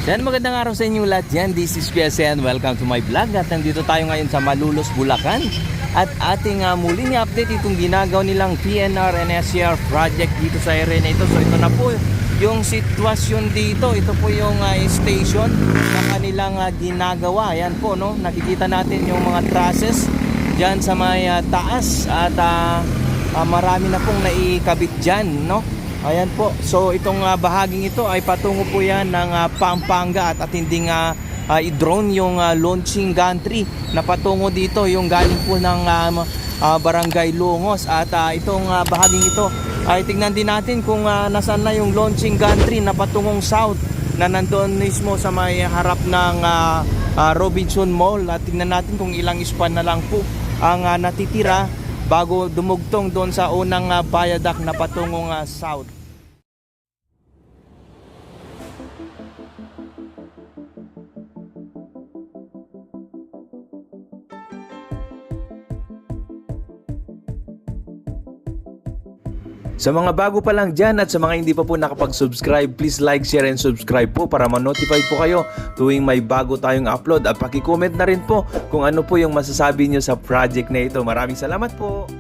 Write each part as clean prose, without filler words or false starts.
Yan, magandang araw sa inyo lahat yan. This is Kuya Sen. Welcome to my vlog. At nandito tayo ngayon sa Malolos, Bulacan. At ating muling i-update itong ginagawa nilang PNR and SCR project dito sa area na ito. So ito na po yung sitwasyon dito. Ito po yung station na kanilang ginagawa. Ayan po, no? Nakikita natin yung mga trusses dyan sa may taas. At marami na pong naikabit dyan, no? Ayan po. So itong bahaging ito ay patungo po yan ng Pampanga at atinding i-drone yung launching gantry na patungo dito yung galing po ng Barangay Lungos. At itong bahaging ito ay tignan din natin kung nasaan na yung launching gantry na patungong south na nandoon mismo sa may harap ng Robinson Mall. At tignan natin kung ilang span na lang po ang natitira bago dumugtong doon sa unang viaduct na patungong south. Sa mga bago pa lang dyan at sa mga hindi pa po nakapag-subscribe, please like, share, and subscribe po para ma-notify po kayo tuwing may bago tayong upload. At paki-comment na rin po kung ano po yung masasabi nyo sa project na ito. Maraming salamat po!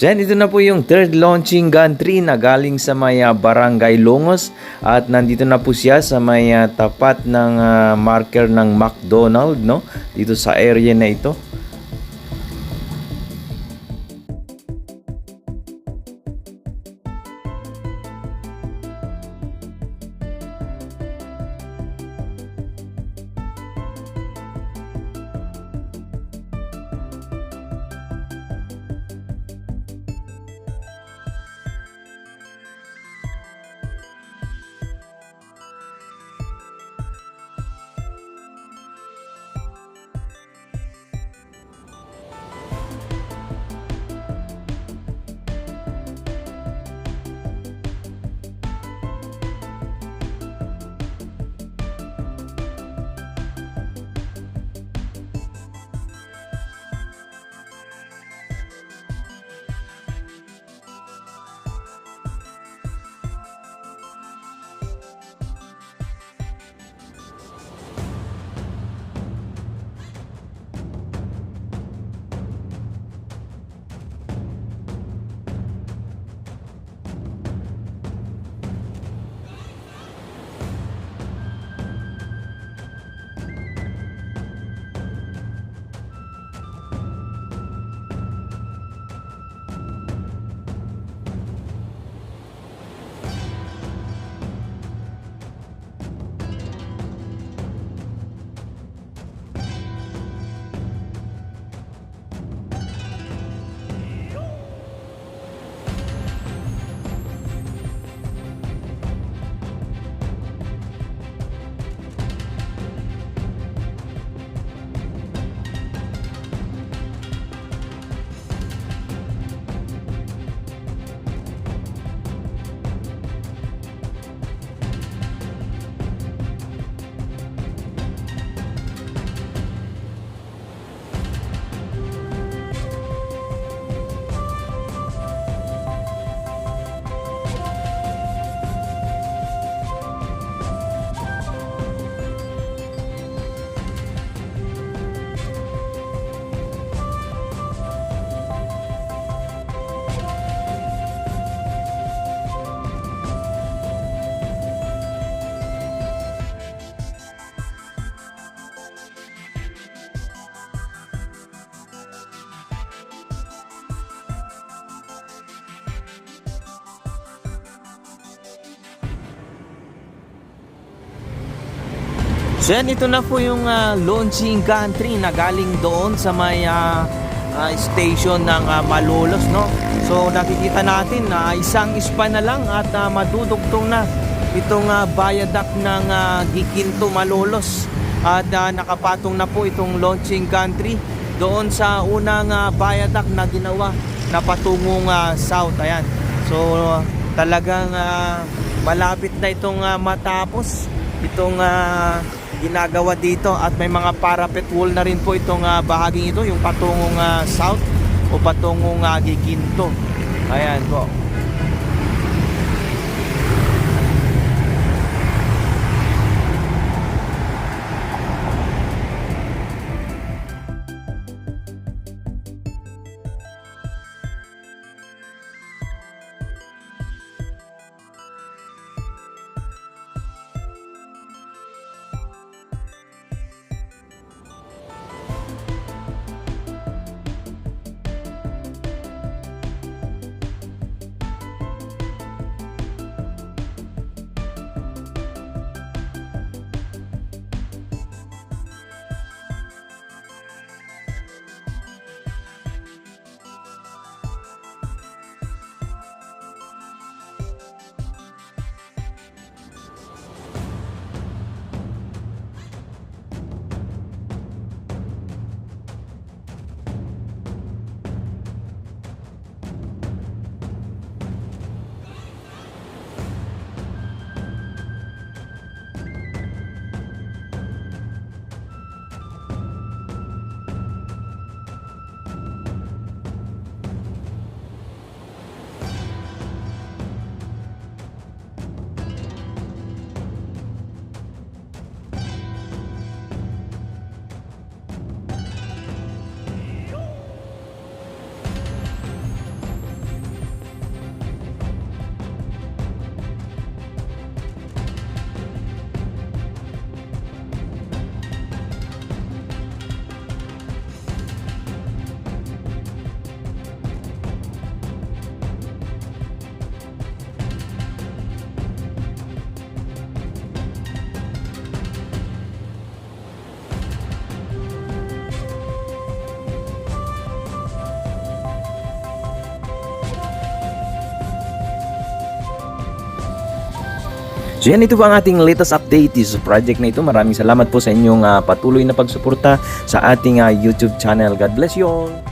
Then, ito na po yung third launching gantry na galing sa may Barangay Lungos at nandito na po siya sa may tapat ng marker ng McDonald, no? Dito sa area na ito. So yan, ito na po yung launching country na galing doon sa may station ng Malolos, no? So nakikita natin na isang span na lang at madudugtong na itong viaduct ng Giginto Malolos. At nakapatong na po itong launching country doon sa unang viaduct na ginawa na patungong south. Ayan. So talagang malapit na itong matapos itong ginagawa dito, at may mga parapet wall na rin po itong bahaging ito, yung patungong south o patungong Giginto. Ayan po. So yan, ito po ang ating latest update sa project na ito. Maraming salamat po sa inyong patuloy na pagsuporta sa ating YouTube channel. God bless you all!